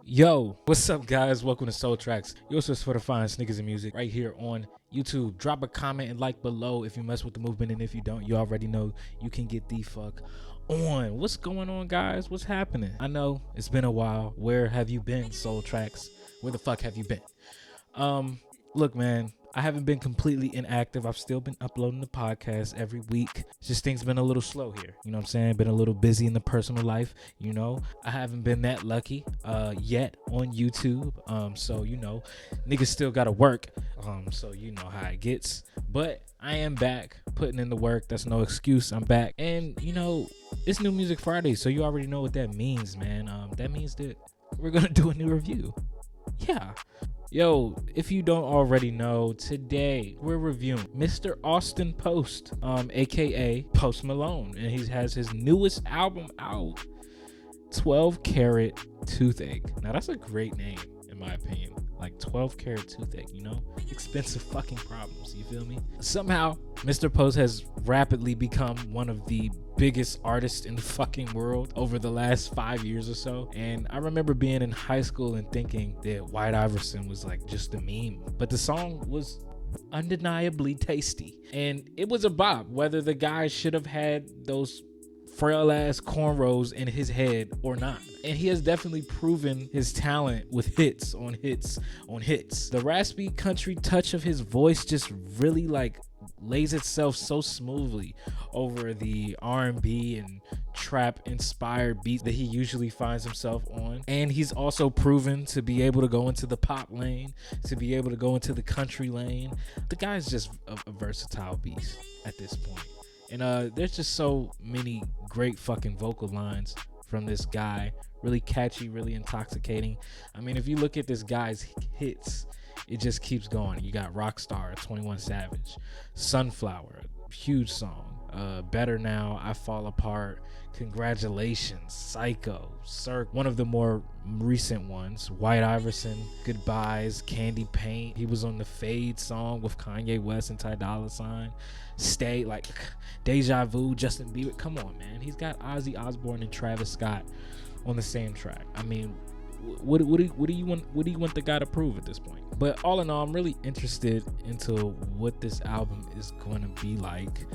Yo, what's up, guys? Welcome to Soul Tracks, your source for the fine sneakers and music right here on YouTube. Drop a comment and like below if you mess with the movement, and if you don't, you already know you can get the fuck on. What's going on, guys? What's happening? I know it's been a while. Where have you been, Soul Tracks? Where the fuck have you been? Look, man, I haven't been completely inactive. I've still been uploading the podcast every week. It's just things been a little slow here. You know what I'm saying? Been a little busy in the personal life. You know, I haven't been that lucky yet on YouTube. So, you know, niggas still got to work. So you know how it gets. But I am back putting in the work. That's no excuse. I'm back. And, you know, it's New Music Friday. So you already know what that means, man. That means that we're going to do a new review. Yeah. Yo, if you don't already know, today we're reviewing Mr. Austin Post, aka Post Malone, and he has his newest album out, 12 Carat Toothache. Now that's a great name in my opinion. Like 12 Carat Toothache, you know? Expensive fucking problems, you feel me? Somehow, Mr. Post has rapidly become one of the biggest artists in the fucking world over the last 5 years or so. And I remember being in high school and thinking that White Iverson was like just a meme. But the song was undeniably tasty. And it was a bop, whether the guy should have had those frail ass cornrows in his head or not. And he has definitely proven his talent with hits on hits on hits. The raspy country touch of his voice just really like lays itself so smoothly over the R&B and trap inspired beats that he usually finds himself on. And he's also proven to be able to go into the pop lane, to be able to go into the country lane. The guy's just a versatile beast at this point. And there's just so many great fucking vocal lines from this guy. Really catchy, really intoxicating. I mean, if you look at this guy's hits, it just keeps going. You got Rockstar, 21 Savage, Sunflower, huge song. Better Now, I Fall Apart, Congratulations, Psycho, Cirque, one of the more recent ones, White Iverson, Goodbyes, Candy Paint. He was on the Fade song with Kanye West and Ty Dolla $ign. Stay, like Deja Vu, Justin Bieber. Come on, man. He's got Ozzy Osbourne and Travis Scott on the same track. I mean, what do you want the guy to prove at this point? But all in all, I'm really interested into what this album is going to be like.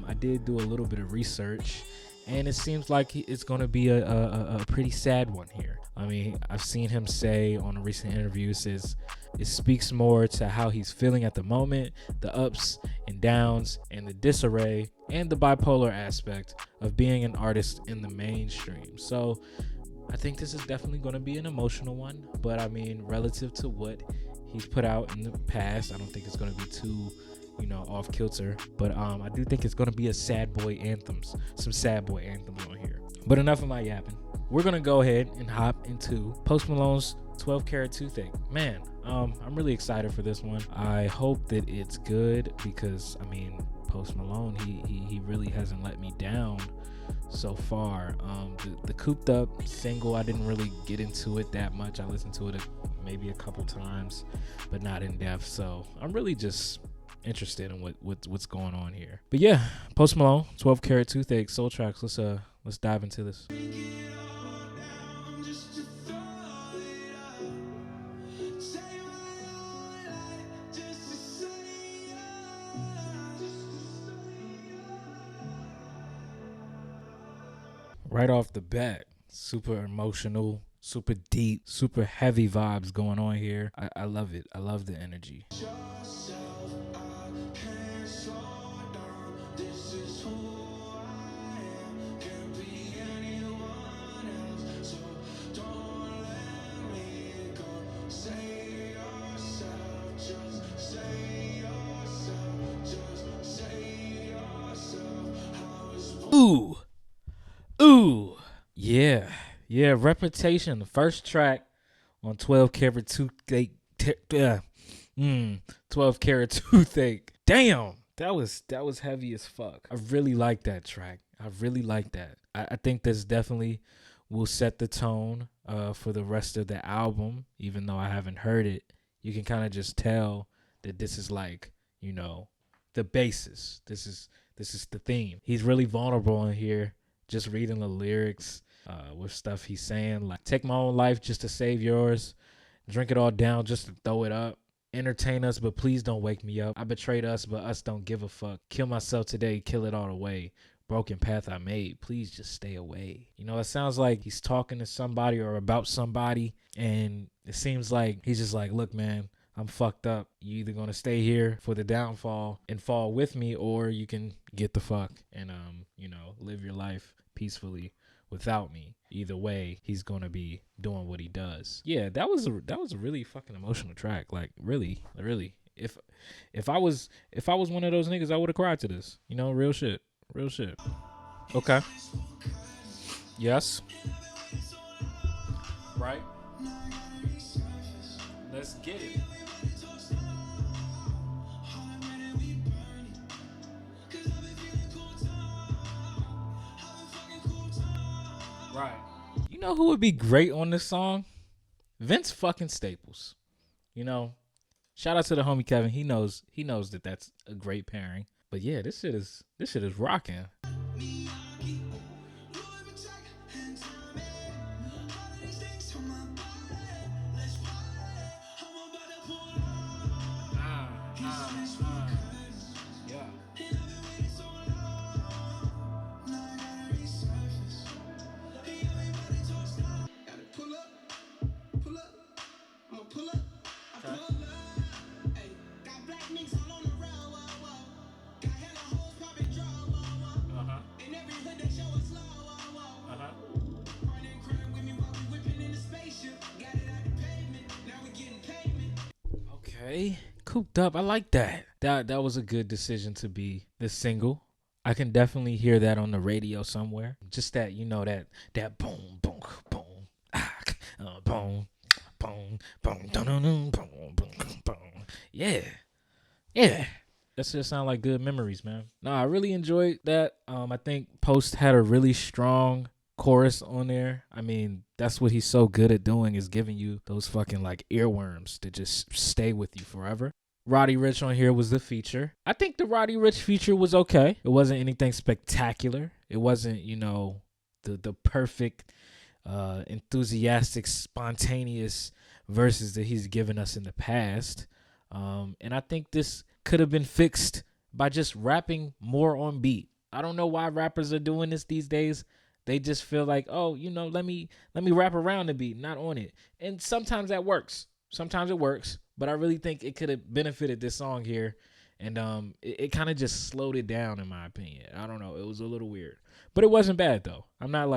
I did do a little bit of research, and it seems like it's going to be a pretty sad one here. I mean, I've seen him say on a recent interview, says it speaks more to how he's feeling at the moment, the ups and downs, and the disarray, and the bipolar aspect of being an artist in the mainstream. So I think this is definitely going to be an emotional one, but I mean, relative to what he's put out in the past, I don't think it's going to be too, you know, off kilter. But I do think it's going to be some sad boy anthems on here. But enough of my yapping. We're going to go ahead and hop into Post Malone's 12 Carat Toothache. Man, I'm really excited for this one. I hope that it's good because, I mean, Post Malone, he really hasn't let me down so far. The Cooped Up single, I didn't really get into it that much. I listened to it maybe a couple times, but not in depth. So I'm really just interested in what's going on here. But yeah, Post Malone, 12 Carat Toothache, Soul Tracks. Let's dive into this. Right off the bat, super emotional, super deep, super heavy vibes going on here. I love it. I love the energy. Ooh, yeah, Reputation, the first track on 12 Carat Toothache. 12 Carat Toothache. Damn, that was heavy as fuck. I really like that track. I really like that. I think this definitely will set the tone for the rest of the album. Even though I haven't heard it, you can kind of just tell that this is like, you know, the basis. This is the theme. He's really vulnerable in here. Just reading the lyrics, with stuff he's saying, like take my own life just to save yours, drink it all down just to throw it up. Entertain us, but please don't wake me up. I betrayed us, but us don't give a fuck. Kill myself today, kill it all away. Broken path I made, please just stay away. You know, it sounds like he's talking to somebody or about somebody, and it seems like he's just like, look, man, I'm fucked up. You either gonna stay here for the downfall and fall with me, or you can get the fuck and live your life peacefully without me. Either way, he's gonna be doing what he does. Yeah, that was a really fucking emotional track. Like really. If I was one of those niggas, I would have cried to this. You know, real shit. Okay. Yes. Right. Let's get it. Right. You know who would be great on this song? Vince fucking Staples. You know, shout out to the homie Kevin. He knows that that's a great pairing. But yeah, this shit is rocking. Okay, cooped up. I like that. That was a good decision to be the single. I can definitely hear that on the radio somewhere. Just that, that boom, boom, boom, boom, boom, boom, boom, boom, boom. Yeah. That just sound like good memories, man. I really enjoyed that. I think Post had a really strong chorus on there. I mean, that's what he's so good at doing, is giving you those fucking like earworms that just stay with you forever. Roddy Ricch on here was the feature. I think the Roddy Ricch feature was okay. It wasn't anything spectacular. It wasn't, the perfect, enthusiastic, spontaneous verses that he's given us in the past. And I think this could have been fixed by just rapping more on beat. I don't know why rappers are doing this these days. They just feel like, oh, let me rap around the beat, not on it. And sometimes that works. Sometimes it works. But I really think it could have benefited this song here. And it kind of just slowed it down, in my opinion. I don't know. It was a little weird. But it wasn't bad, though. I'm not,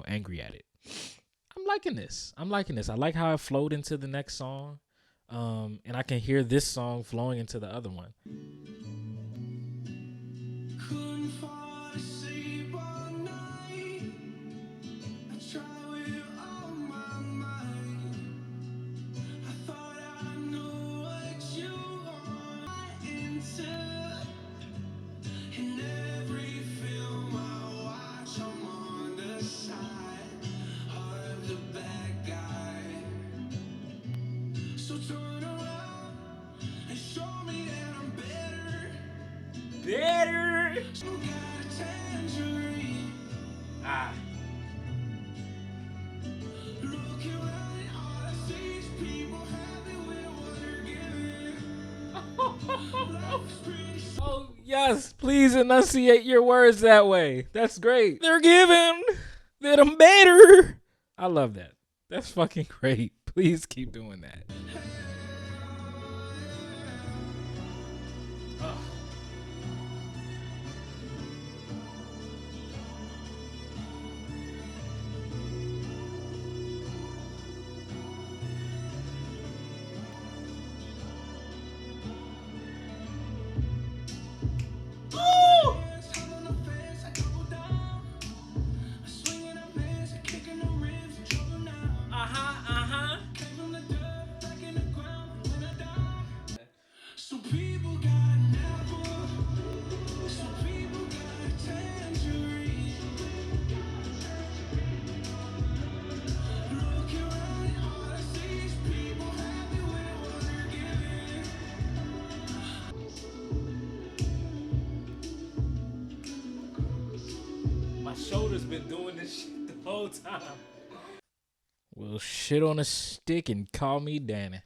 angry at it. I'm liking this. I like how it flowed into the next song. And I can hear this song flowing into the other one. Better. Oh, yes, please enunciate your words that way. That's great. They're giving that I'm better. I love that. That's fucking great. Please keep doing that. My shoulder's been doing this shit the whole whole time. Well, shit on a stick and call me Danny,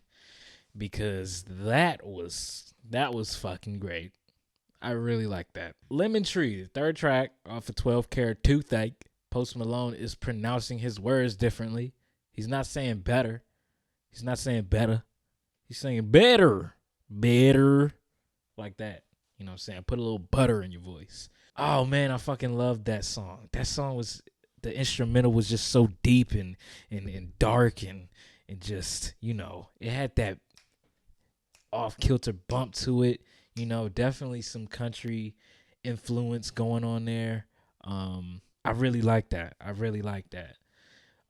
because that was fucking great. I really like that. Lemon Tree, the third track off of 12 Carat Toothache. Post Malone is pronouncing his words differently. He's not saying better. He's not saying better. He's saying better. Better. Like that. You know what I'm saying? Put a little butter in your voice. Oh man, I fucking loved that song. That song was, the instrumental was just so deep and dark and just, you know, it had that off kilter bump to it. You know, definitely some country influence going on there. I really like that.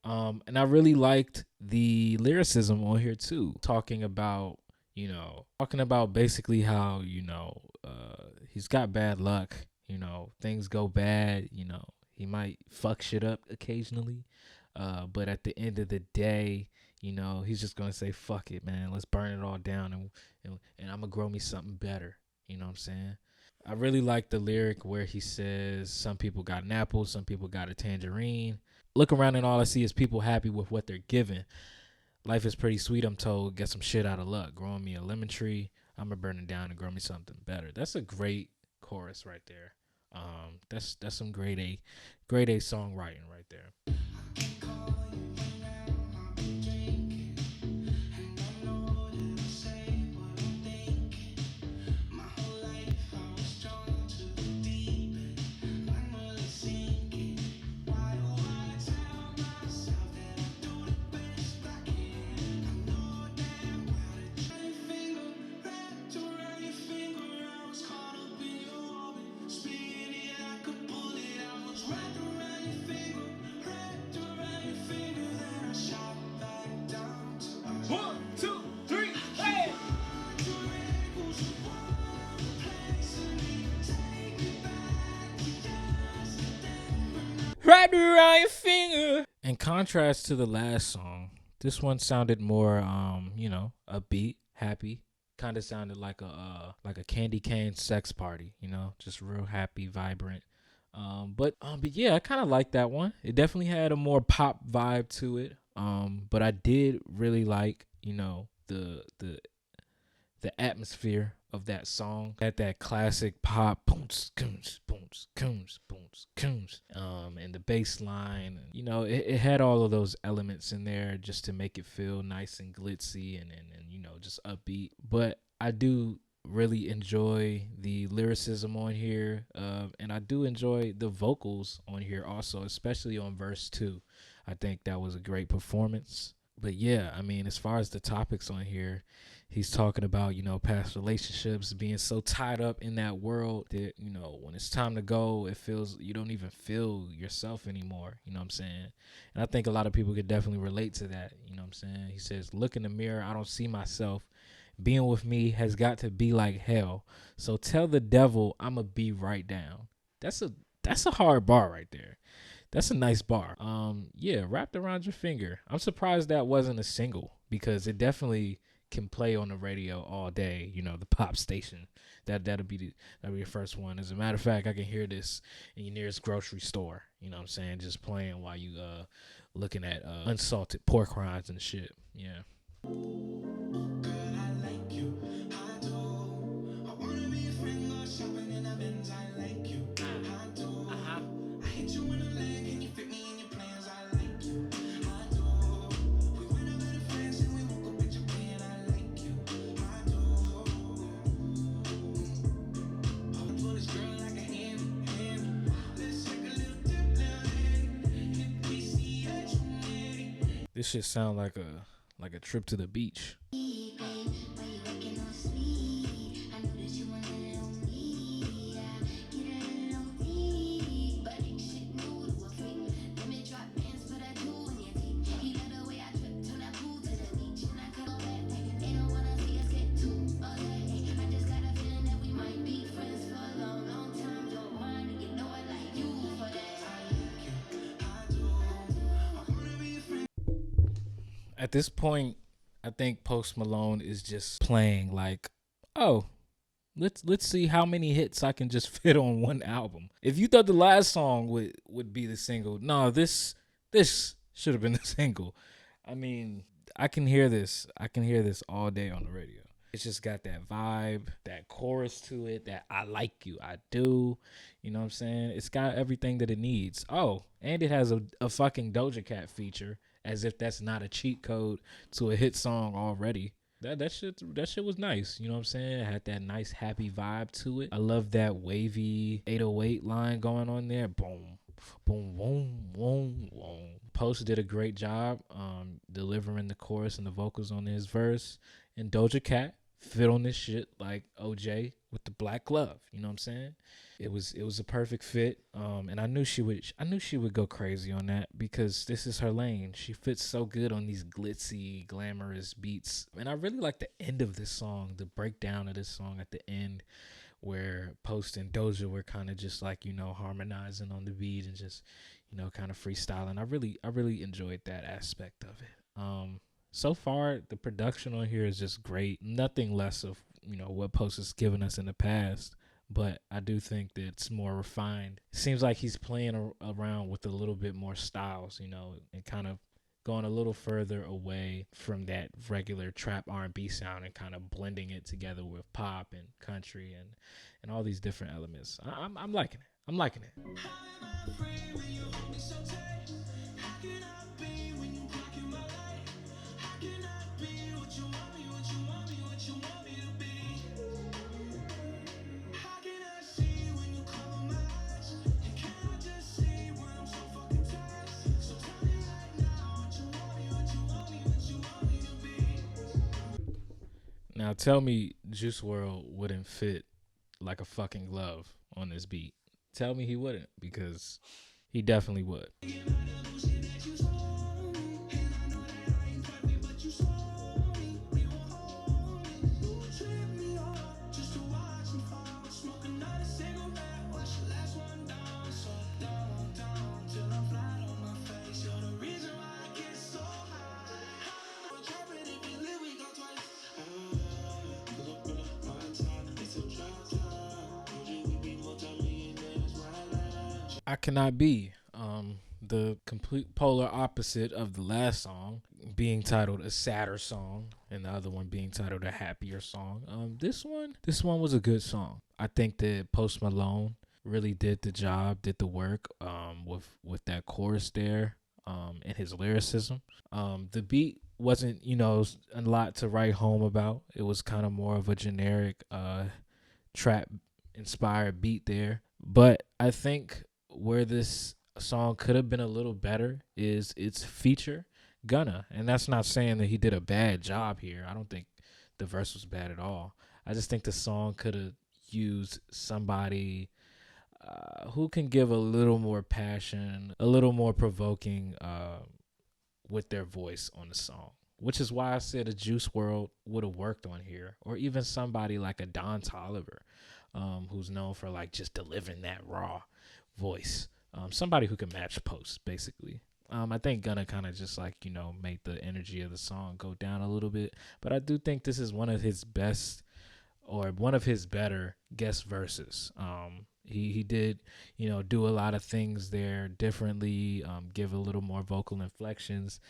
And I really liked the lyricism on here too, talking about basically how, he's got bad luck, things go bad, he might fuck shit up occasionally. But at the end of the day, he's just gonna say, fuck it, man, let's burn it all down and I'm gonna grow me something better. You know what I'm saying? I really like the lyric where he says, some people got an apple, some people got a tangerine. Look around and all I see is people happy with what they're given. Life is pretty sweet, I'm told. Get some shit out of luck. Growing me a lemon tree, I'm going to burn it down and grow me something better. That's a great chorus right there. That's some grade A songwriting right there. Wrap around your finger. In contrast to the last song, this one sounded more, upbeat, happy. Kind of sounded like a candy cane sex party, just real happy, vibrant. But yeah, I kind of like that one. It definitely had a more pop vibe to it. But I did really like, the atmosphere of that song. At that classic pop, booms, coons, booms, coons, booms, coons. And the bass line, it had all of those elements in there just to make it feel nice and glitzy and just upbeat. But I do really enjoy the lyricism on here, and I do enjoy the vocals on here also, especially on verse 2. I think that was a great performance. But yeah, I mean, as far as the topics on here, he's talking about, past relationships, being so tied up in that world that, when it's time to go, it feels you don't even feel yourself anymore. You know what I'm saying? And I think a lot of people could definitely relate to that. You know what I'm saying? He says, look in the mirror, I don't see myself. Being with me has got to be like hell. So tell the devil I'ma be right down. That's a hard bar right there. That's a nice bar. Yeah, Wrapped Around Your Finger. I'm surprised that wasn't a single, because it definitely can play on the radio all day, the pop station. That'll be the first one. As a matter of fact, I can hear this in your nearest grocery store, you know what I'm saying, just playing while you looking at unsalted pork rinds and shit. Yeah. This shit sound like a trip to the beach. At this point, I think Post Malone is just playing like, oh, let's see how many hits I can just fit on one album. If you thought the last song would be the single, no, this This should have been the single. I mean, I can hear this. I can hear this all day on the radio. It's just got that vibe, that chorus to it, that I like you, I do. You know what I'm saying? It's got everything that it needs. Oh, and it has a fucking Doja Cat feature, as if that's not a cheat code to a hit song already. That shit was nice. You know what I'm saying? It had that nice happy vibe to it. I love that wavy 808 line going on there. Boom, boom, boom, boom, boom. Post did a great job delivering the chorus and the vocals on his verse. And Doja Cat fit on this shit like OJ with the black glove. You know what I'm saying? It was a perfect fit. And I knew she would go crazy on that because this is her lane. She fits so good on these glitzy, glamorous beats. And I really like the end of this song, the breakdown of this song at the end, where Post and Doja were kind of just like, harmonizing on the beat and just, kind of freestyling. I really enjoyed that aspect of it. So far the production on here is just great. Nothing less of, what Post has given us in the past, but I do think that it's more refined. It seems like he's playing around with a little bit more styles, and kind of going a little further away from that regular trap R&B sound and kind of blending it together with pop and country and all these different elements. I'm liking it. I'm liking it. Now tell me Juice World wouldn't fit like a fucking glove on this beat. Tell me he wouldn't, because he definitely would. I cannot be the complete polar opposite of the last song being titled a sadder song and the other one being titled a happier song. This one was a good song. I think that Post Malone really did the job, did the work with that chorus there, and his lyricism. The beat wasn't, a lot to write home about. It was kind of more of a generic trap inspired beat there. But I think where this song could have been a little better is its feature, Gunna. And that's not saying that he did a bad job here. I don't think the verse was bad at all. I just think the song could have used somebody who can give a little more passion, a little more provoking with their voice on the song. Which is why I said a Juice World would have worked on here, or even somebody like a Don Toliver, who's known for like just delivering that raw voice. Somebody who can match Post, basically. I think Gunna kind of just like, made the energy of the song go down a little bit. But I do think this is one of his best or one of his better guest verses. He did, do a lot of things there differently, give a little more vocal inflections,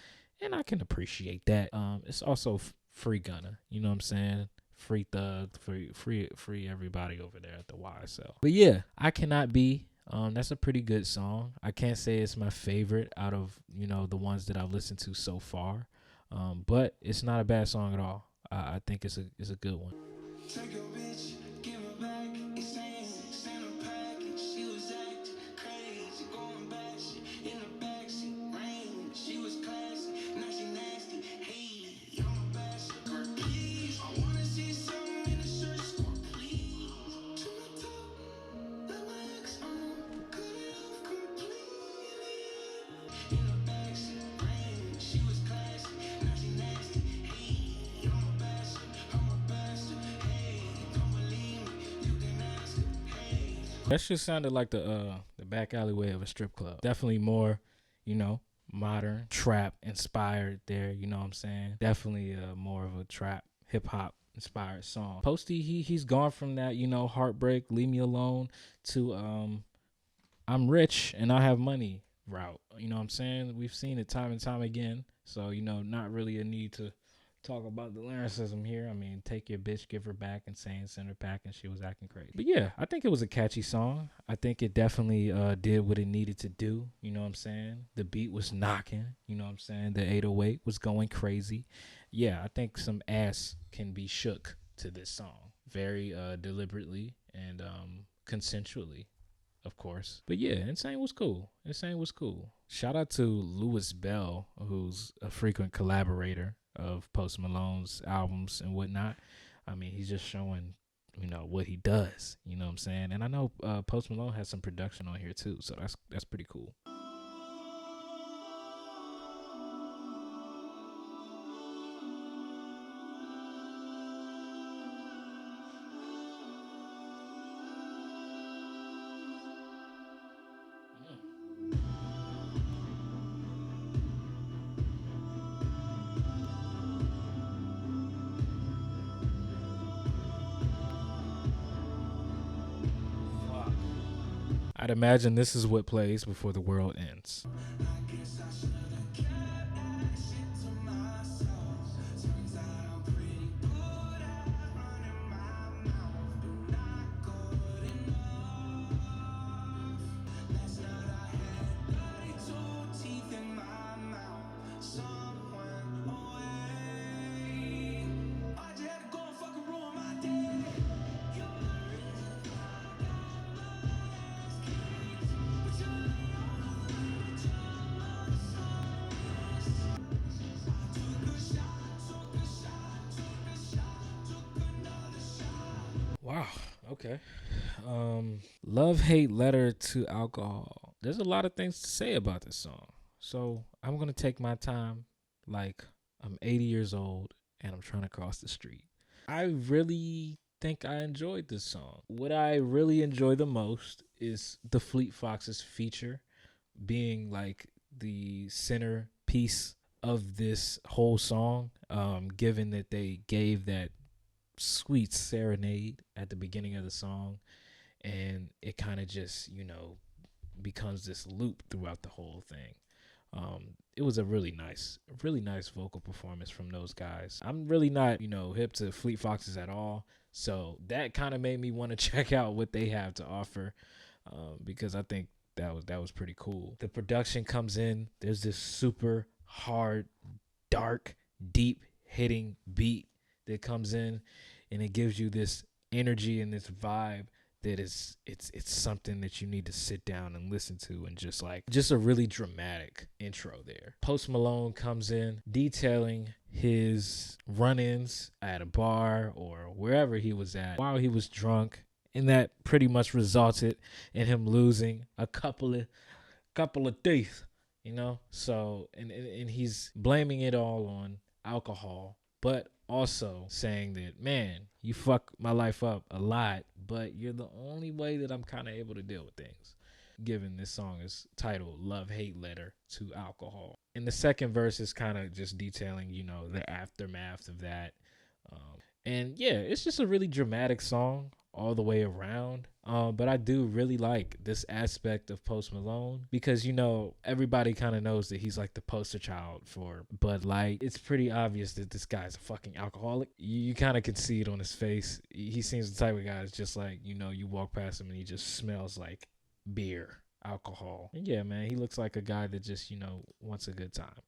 and I can appreciate that. It's also free Gunna, you know what I'm saying? Free Thug, free everybody over there at the YSL. But yeah, I Cannot Be. That's a pretty good song. I can't say it's my favorite out of, the ones that I've listened to so far. But it's not a bad song at all. I think it's a good one. Take your bitch, give her back, send her package. She was acting crazy, going back, she in the backseat, rain. She was classy, now she nasty. Hey, I'm a bachelor, please. I wanna see something in the shirt store, please. To my top, let my ex on, cut it off completely. In the backseat, rain. She was classy, now she nasty. Hey, I'm a bachelor, I'm a bachelor. That shit sounded like the back alleyway of a strip club. Definitely more, modern trap inspired there. You know what I'm saying? Definitely more of a trap hip hop inspired song. Posty, he's gone from that, heartbreak, leave me alone, to I'm rich and I have money route. You know what I'm saying? We've seen it time and time again. So, not really a need to talk about the lyricism here. I mean, take your bitch, give her back, and saying send her back, and she was acting crazy. But yeah, I think it was a catchy song. I think it definitely did what it needed to do. You know what I'm saying? The beat was knocking. You know what I'm saying? The 808 was going crazy. Yeah, I think some ass can be shook to this song very deliberately and consensually, of course. But yeah, Insane was cool. Insane was cool. Shout out to Louis Bell, who's a frequent collaborator of Post Malone's albums and whatnot. I mean, he's just showing, what he does. You know what I'm saying? And I know Post Malone has some production on here too, so that's pretty cool. I'd imagine this is what plays before the world ends. Wow. Okay. Love hate letter to alcohol. There's a lot of things to say about this song. So I'm gonna take my time like I'm 80 years old and I'm trying to cross the street. I really think I enjoyed this song. What I really enjoy the most is the Fleet Foxes feature being like the centerpiece of this whole song. Given that they gave that sweet serenade at the beginning of the song, and it kind of just becomes this loop throughout the whole thing. It was a really nice vocal performance from those guys. I'm really not hip to Fleet Foxes at all, so that kind of made me want to check out what they have to offer, because I think that was pretty cool. The production comes in, there's this super hard, dark, deep hitting beat that comes in, and it gives you this energy and this vibe that is it's something that you need to sit down and listen to, and just a really dramatic intro there. Post Malone comes in detailing his run-ins at a bar or wherever he was at while he was drunk, and that pretty much resulted in him losing a couple of teeth, so and he's blaming it all on alcohol, but also saying that, man, you fuck my life up a lot, but you're the only way that I'm kind of able to deal with things. Given this song is titled Love Hate Letter to Alcohol. And the second verse is kind of just detailing, the aftermath of that. And yeah, it's just a really dramatic song all the way around. But I do really like this aspect of Post Malone because, everybody kind of knows that he's like the poster child for Bud Light. It's pretty obvious that this guy's a fucking alcoholic. You kind of can see it on his face. He seems the type of guy that's just like, you walk past him and he just smells like beer, alcohol. And yeah, man, he looks like a guy that just, wants a good time.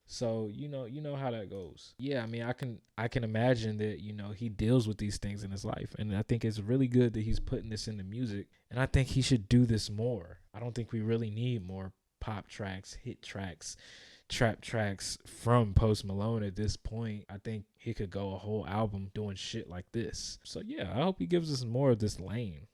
So you know how that goes. Yeah, I mean, I can imagine that he deals with these things in his life, and I think it's really good that he's putting this into music. And I think he should do this more. I don't think we really need more pop tracks, hit tracks, trap tracks from Post Malone at this point. I think he could go a whole album doing shit like this. So yeah, I hope he gives us more of this lane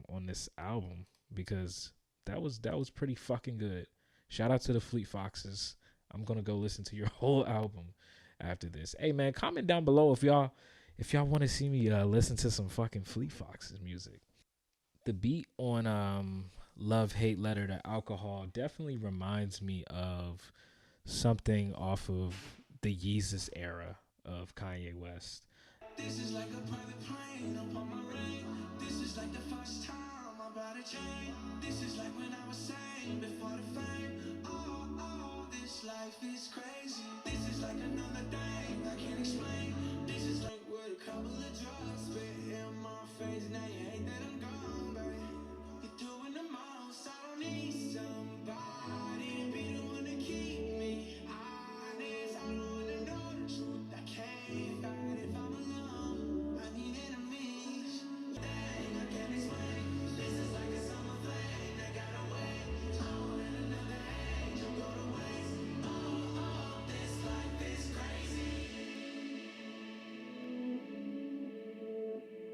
on this album, because that was pretty fucking good. Shout out to the Fleet Foxes. I'm gonna go listen to your whole album after this. Hey man, comment down below if y'all want to see me listen to some fucking Fleet Foxes music. The beat on Love Hate Letter to Alcohol definitely reminds me of something off of the Yeezus era of Kanye West. This is like a private plane upon my rain. This is like the first time I'm about a chain. This is like when I was sane before the fame. Oh, this life is crazy. This is like another day I can't explain. This is like with a couple of drugs spit in my face. Now you hate that I'm gone, babe. You're doing the most. I don't need somebody to be the one to keep me honest. I don't wanna know the truth. I can't fight if I'm alone. I need enemies. I can't explain. This is like a summer flame that got away. I won't let another angel go to waste. This life is crazy.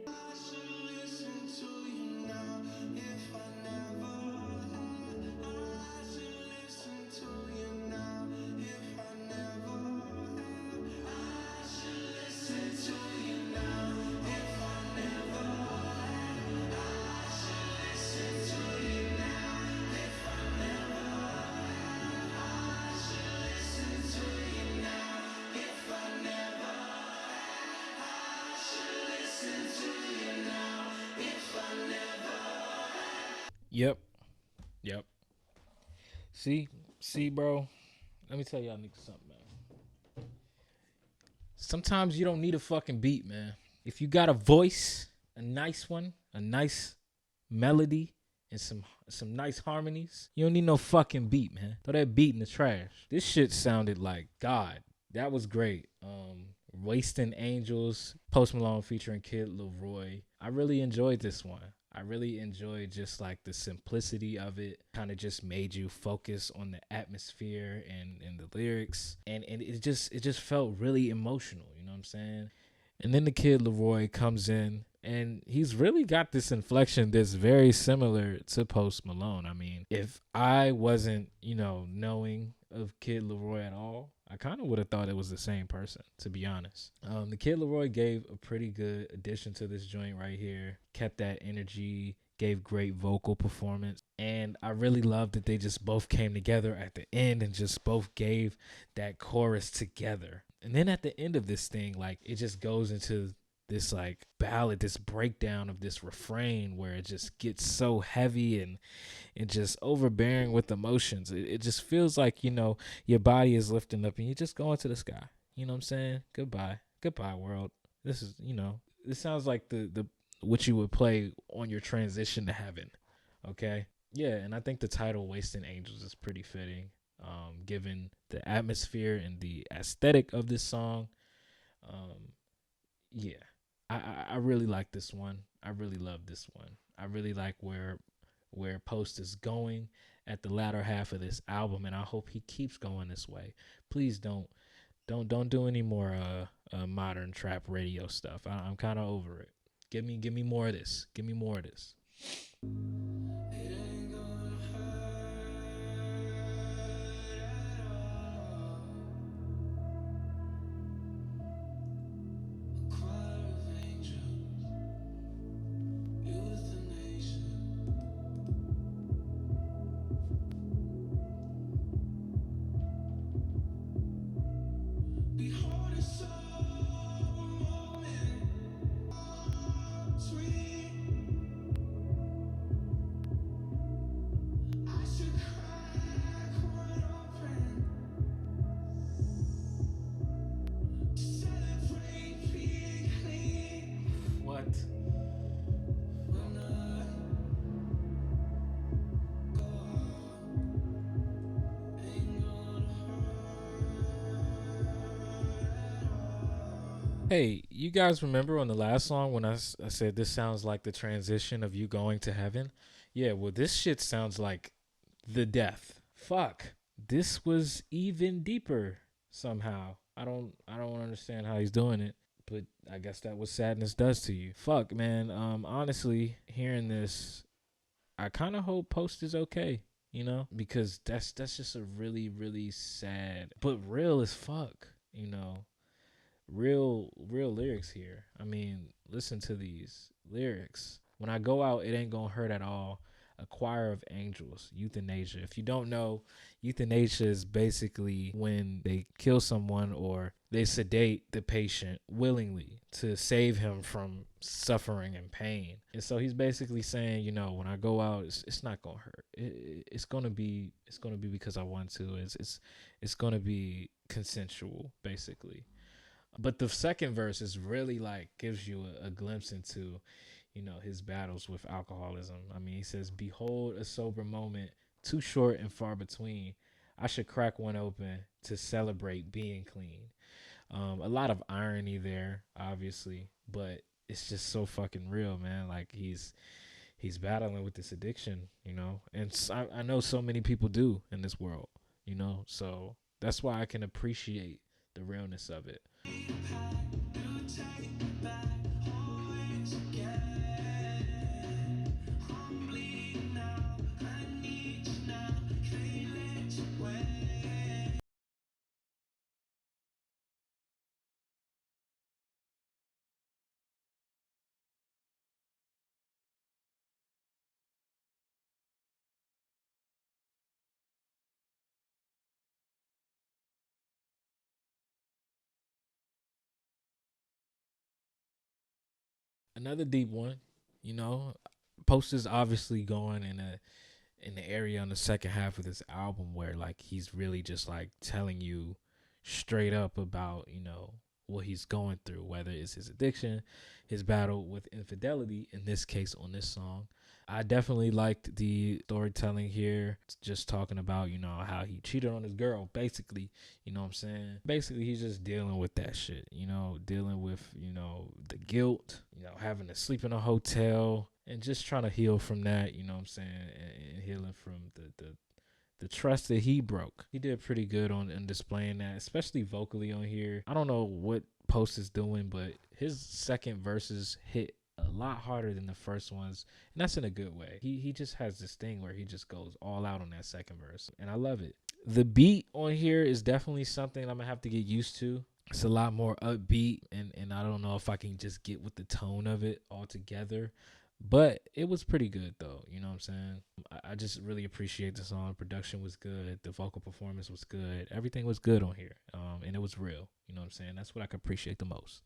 I should listen to you now. If I never had, I should listen to you now. If I never had, I should listen to you now. If I never had, I should listen to you now. If I never had, I should listen to you now. If I never had, I should listen to you now. If I never. Yep. Yep. See, bro. Let me tell y'all niggas something, man. Sometimes you don't need a fucking beat, man. If you got a voice, a nice one, a nice melody, and some nice harmonies, you don't need no fucking beat, man. Throw that beat in the trash. This shit sounded like God. That was great. Wasting Angels, Post Malone featuring Kid Leroy. I really enjoyed this one. I really enjoyed just like the simplicity of it. Kind of just made you focus on the atmosphere and the lyrics, and it just felt really emotional. You know what I'm saying? And then the Kid Leroy comes in, and he's really got this inflection that's very similar to Post Malone. I mean, if I wasn't, knowing of Kid Leroy at all, I kind of would have thought it was the same person, to be honest. The Kid Leroy gave a pretty good addition to this joint right here. Kept that energy, gave great vocal performance. And I really loved that they just both came together at the end and just both gave that chorus together. And then at the end of this thing, like, it just goes into this like ballad, this breakdown of this refrain where it just gets so heavy and just overbearing with emotions. It just feels like, your body is lifting up and you're just going to the sky. You know what I'm saying? Goodbye world. This is, this sounds like the what you would play on your transition to heaven. Okay. Yeah, and I think the title Wasting Angels is pretty fitting, given the atmosphere and the aesthetic of this song. Yeah, I really like this one. I really love this one. I really like where Post is going at the latter half of this album, and I hope he keeps going this way. Please don't do any more modern trap radio stuff. I'm kind of over it. Give me more of this. Give me more of this. It ain't gonna hurt at all. A choir of angels, euthanasia. Behold a soul moment, sweet. I should crack one open to celebrate being clean. What? When I go out, ain't gonna hurt at all. Hey, you guys remember on the last song when I said this sounds like the transition of you going to heaven? Yeah, well, this shit sounds like the death. Fuck. This was even deeper somehow. I don't understand how he's doing it, but I guess that what sadness does to you. Fuck, man. Honestly, hearing this, I kind of hope Post is okay, because that's just a really really sad, but real as fuck, real lyrics here. I mean, listen to these lyrics. When I go out, it ain't gonna hurt at all. a choir of angels, euthanasia. If you don't know, euthanasia is basically when they kill someone or they sedate the patient willingly to save him from suffering and pain. And so he's basically saying, you know, when I go out, it's not gonna hurt. It's gonna be because I want to. It's gonna be consensual, basically. But the second verse is really like gives you a glimpse into, you know, his battles with alcoholism. I mean, he says, "Behold, a sober moment, too short and far between. I should crack one open to celebrate being clean." A lot of irony there, obviously, but it's just so fucking real, man. Like he's battling with this addiction, you know, and I know so many people do in this world, you know, so that's why I can appreciate the realness of it. Another deep one, you know. Post is obviously going in the area on the second half of this album where like he's really just like telling you straight up about, you know, what he's going through, whether it's his addiction, his battle with infidelity, in this case on this song. I definitely liked the storytelling here. It's just talking about, you know, how he cheated on his girl, basically, you know what I'm saying? Basically, he's just dealing with that shit, you know, dealing with, you know, the guilt, you know, having to sleep in a hotel and just trying to heal from that, you know what I'm saying? And healing from the trust that he broke. He did pretty good on displaying that, especially vocally on here. I don't know what Post is doing, but his second verses hit a lot harder than the first ones, and that's in a good way. He just has this thing where he just goes all out on that second verse, and I love it. The beat on here is definitely something I'm gonna have to get used to. It's a lot more upbeat, and I don't know if I can just get with the tone of it altogether. But it was pretty good though, you know what I'm saying? I just really appreciate the song. Production was good, the vocal performance was good, everything was good on here, and it was real. You know what I'm saying? That's what I could appreciate the most.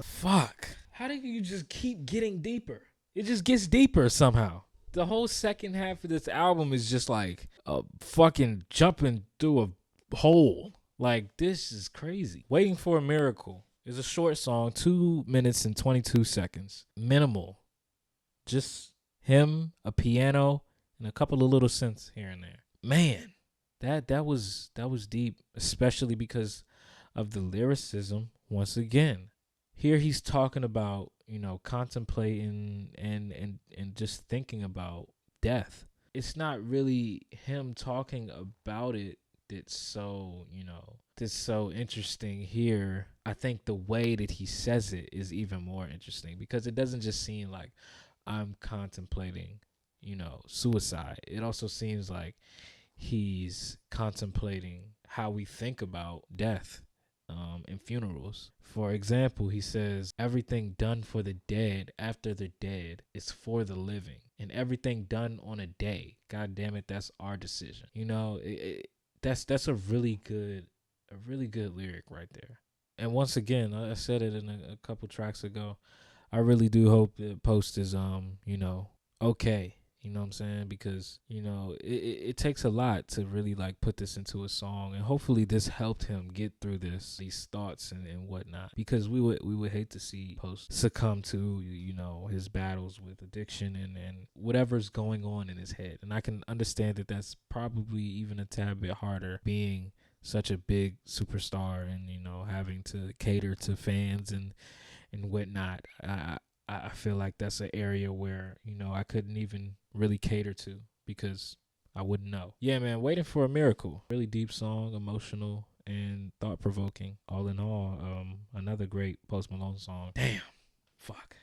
Fuck. How do you just keep getting deeper? It just gets deeper somehow. The whole second half of this album is just like a fucking jumping through a hole. Like, this is crazy. Waiting for a Miracle is a short song, 2 minutes and 22 seconds. Minimal. Just him, a piano, and a couple of little synths here and there. Man, that was deep, especially because of the lyricism once again. Here he's talking about, you know, contemplating and just thinking about death. It's not really him talking about it that's so, you know, that's so interesting here. I think the way that he says it is even more interesting because it doesn't just seem like I'm contemplating, you know, suicide. It also seems like he's contemplating how we think about death and funerals. For example, he says, everything done for the dead after they're dead is for the living. And everything done on a day, God damn it, that's our decision. You know, that's a really good lyric right there. And once again, I said it in a couple tracks ago. I really do hope that Post is okay. You know what I'm saying? Because, it takes a lot to really like put this into a song, and hopefully this helped him get through these thoughts and whatnot. Because we would hate to see Post succumb to, his battles with addiction and whatever's going on in his head. And I can understand that that's probably even a tad bit harder, being such a big superstar and, having to cater to fans and whatnot. I feel like that's an area where, I couldn't even really cater to because I wouldn't know. Yeah, man, Waiting for a Miracle. Really deep song, emotional and thought provoking. All in all, another great Post Malone song. Damn. Fuck.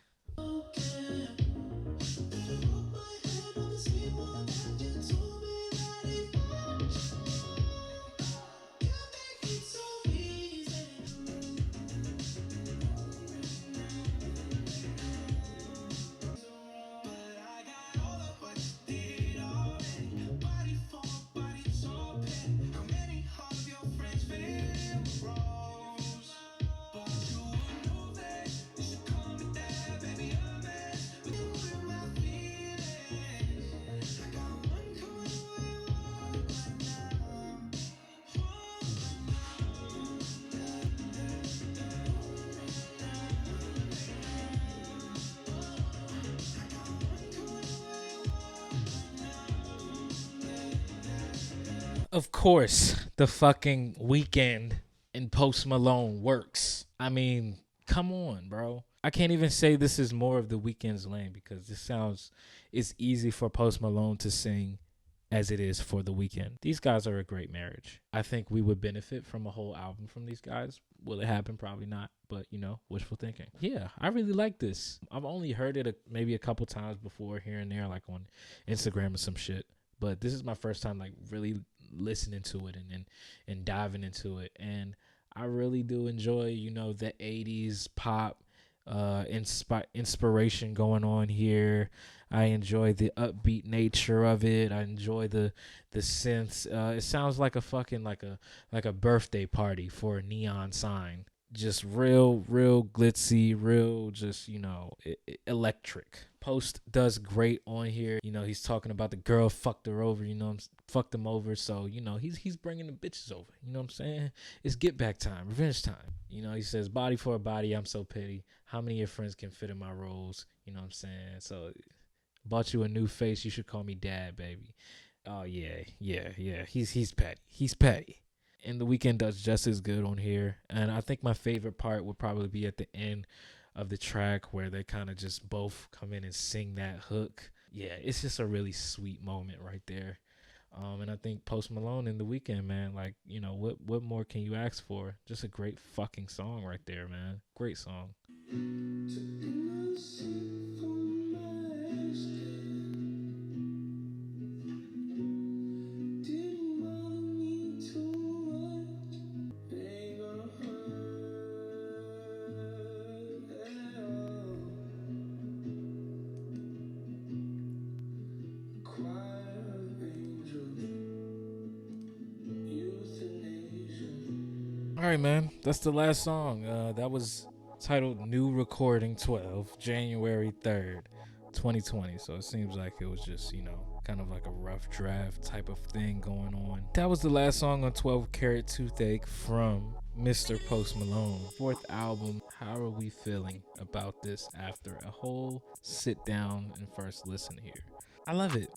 Of course, the fucking Weekend in Post Malone works. I mean, come on, bro. I can't even say this is more of the Weeknd's lane because it's easy for Post Malone to sing as it is for the Weeknd. These guys are a great marriage. I think we would benefit from a whole album from these guys. Will it happen? Probably not, but wishful thinking. Yeah, I really like this. I've only heard it maybe a couple times before here and there, like on Instagram or some shit. But this is my first time like really listening to it and diving into it, and I really do enjoy the 80s pop inspiration going on here. I enjoy the upbeat nature of it. I enjoy the synths. It sounds like a fucking like a birthday party for a neon sign. Just real glitzy, real just electric. Post does great on here. He's talking about the girl fucked her over, fucked him over. So, he's bringing the bitches over. You know what I'm saying? It's get back time, revenge time. He says, body for a body, I'm so petty. How many of your friends can fit in my roles? You know what I'm saying? So, bought you a new face. You should call me dad, baby. Oh, yeah. He's petty. He's petty. And the Weeknd does just as good on here. And I think my favorite part would probably be at the end of the track where they kind of just both come in and sing that hook. Yeah, it's just a really sweet moment right there. And I think Post Malone and the Weeknd, man, like, what more can you ask for? Just a great fucking song right there, man. Great song. All right, man. That's the last song. That was titled New Recording 12, January 3rd, 2020. So it seems like it was just, kind of like a rough draft type of thing going on. That was the last song on 12 Carat Toothache from Mr. Post Malone. Fourth album. How are we feeling about this after a whole sit down and first listen here? I love it.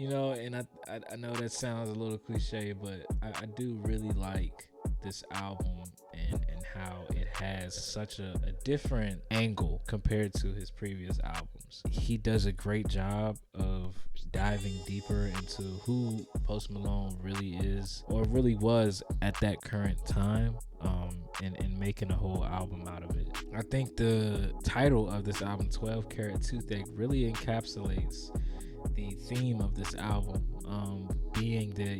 And I know that sounds a little cliche, but I do really like this album and how it has such a different angle compared to his previous albums. He does a great job of diving deeper into who Post Malone really is, or really was at that current time, and making a whole album out of it. I think the title of this album, 12 Carat Toothache, really encapsulates the theme of this album, being that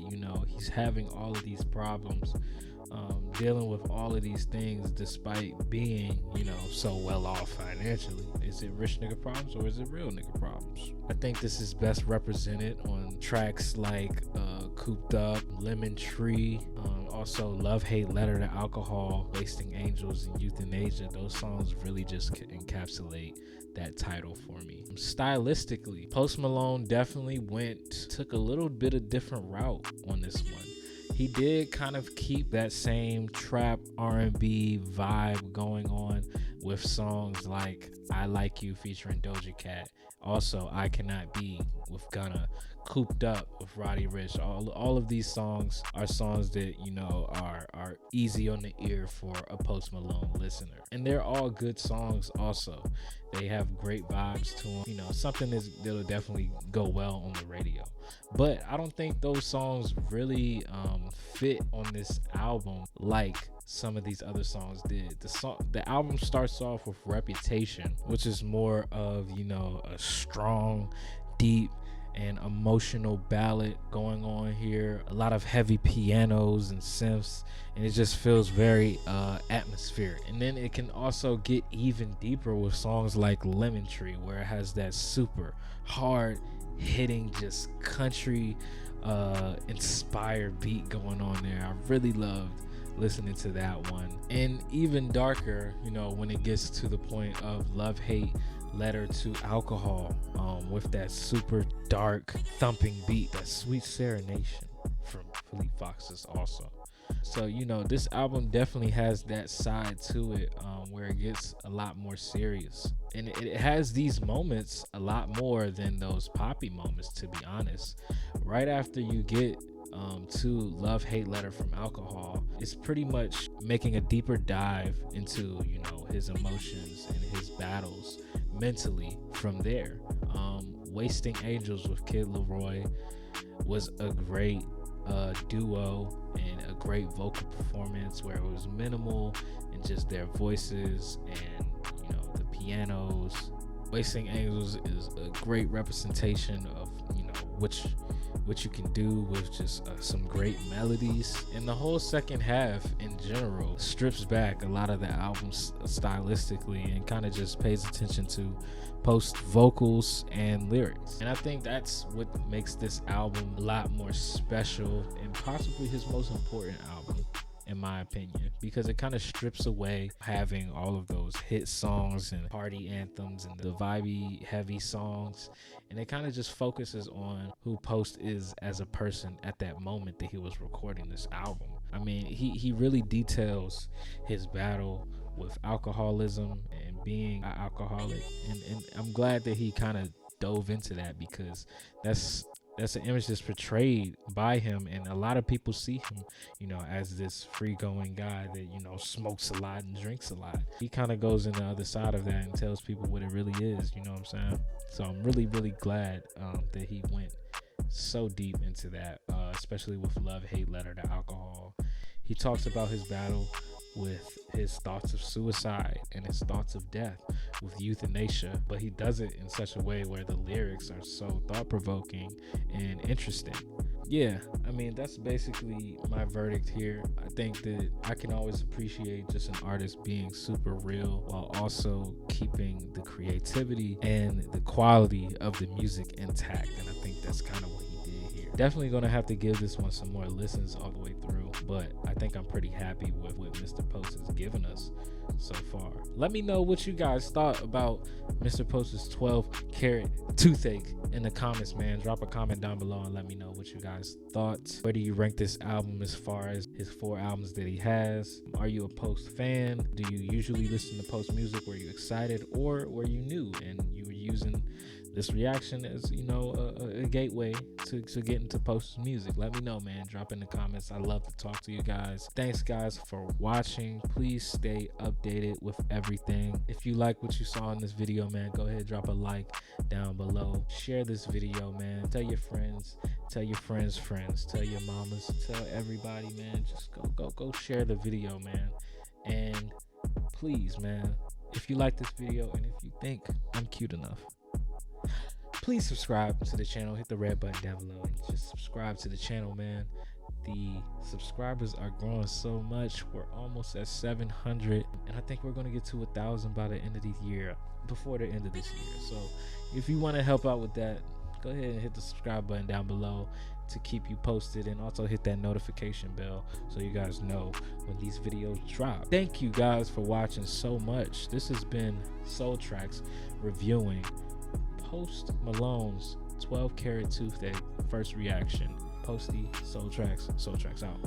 he's having all of these problems, dealing with all of these things despite being so well off financially. Is it rich nigga problems or is it real nigga problems? I think this is best represented on tracks like Cooped Up, Lemon Tree, also Love Hate Letter to Alcohol, Wasting Angels, and Euthanasia. Those songs really just encapsulate that title for me. Stylistically, Post Malone definitely took a little bit of different route on this one. He did kind of keep that same trap R&B vibe going on with songs like I Like You featuring Doja Cat. Also, I Cannot Be with Gunna, Cooped Up with Roddy Ricch. All of these songs are songs that, you know, are easy on the ear for a Post Malone listener. And they're all good songs also. They have great vibes to them. You know, something that'll definitely go well on the radio. But I don't think those songs really fit on this album like some of these other songs did. The album starts off with Reputation, which is more of, you know, a strong, deep, and emotional ballad going on here. A lot of heavy pianos and synths, and it just feels very atmospheric. And then it can also get even deeper with songs like Lemon Tree, where it has that super hard hitting, just country inspired beat going on there. I really loved listening to that one. And even darker, you know, when it gets to the point of Love Hate Letter to Alcohol, with that super dark thumping beat, that sweet serenation from Fleet Foxes also. So, you know, this album definitely has that side to it, where it gets a lot more serious, and it has these moments a lot more than those poppy moments, to be honest. Right after you get to Love Hate Letter from Alcohol, it's pretty much making a deeper dive into, you know, his emotions and his battles mentally from there. Wasting Angels with Kid Laroi was a great duo and a great vocal performance, where it was minimal and just their voices and, you know, the pianos. Wasting Angels is a great representation of, you know, what you can do with just some great melodies. And the whole second half in general strips back a lot of the album stylistically and kind of just pays attention to Post vocals and lyrics. And I think that's what makes this album a lot more special and possibly his most important album, in my opinion, because it kind of strips away having all of those hit songs and party anthems and the vibey heavy songs, and it kind of just focuses on who Post is as a person at that moment that he was recording this album. I mean, he really details his battle with alcoholism and being an alcoholic, and I'm glad that he kind of dove into that, because that's an image that's portrayed by him, and a lot of people see him, you know, as this free-going guy that, you know, smokes a lot and drinks a lot. He kind of goes in the other side of that and tells people what it really is, you know what I'm saying? So I'm really glad that he went so deep into that, especially with Love Hate Letter to Alcohol. He talks about his battle with his thoughts of suicide and his thoughts of death with Euthanasia, but he does it in such a way where the lyrics are so thought-provoking and interesting. Yeah, I mean, that's basically my verdict here. I think that I can always appreciate just an artist being super real while also keeping the creativity and the quality of the music intact, and I think that's kind of what he did here. Definitely gonna have to give this one some more listens all the way through, but I think I'm pretty happy with what Mr. Post has given us so far. Let me know what you guys thought about Mr. Post's 12 Carat Toothache in the comments, man. Drop a comment down below and let me know what you guys thought. Where do you rank this album as far as his 4 albums that he has? Are you a Post fan? Do you usually listen to Post music? Were you excited, or were you new and you were using this reaction as, you know, a gateway to get into Post's music? Let me know, man. Drop in the comments. I love to talk to you guys. Thanks, guys, for watching. Please stay updated with everything. If you like what you saw in this video, man, go ahead, drop a like down below. Share this video, man. Tell your friends. Tell your friends' friends. Tell your mamas. Tell everybody, man. Just go share the video, man. And please, man, if you like this video and if you think I'm cute enough, please subscribe to the channel. Hit the red button down below and just subscribe to the channel, man. The subscribers are growing so much. We're almost at 700, and I think we're going to get to 1,000 by the end of the year, before the end of this year. So if you want to help out with that, go ahead and hit the subscribe button down below. to keep you posted, and also hit that notification bell so you guys know when these videos drop. Thank you guys for watching so much. This has been Soul Tracks reviewing Post Malone's 12 Carat Toothache first reaction. Posty, Soul Tracks out.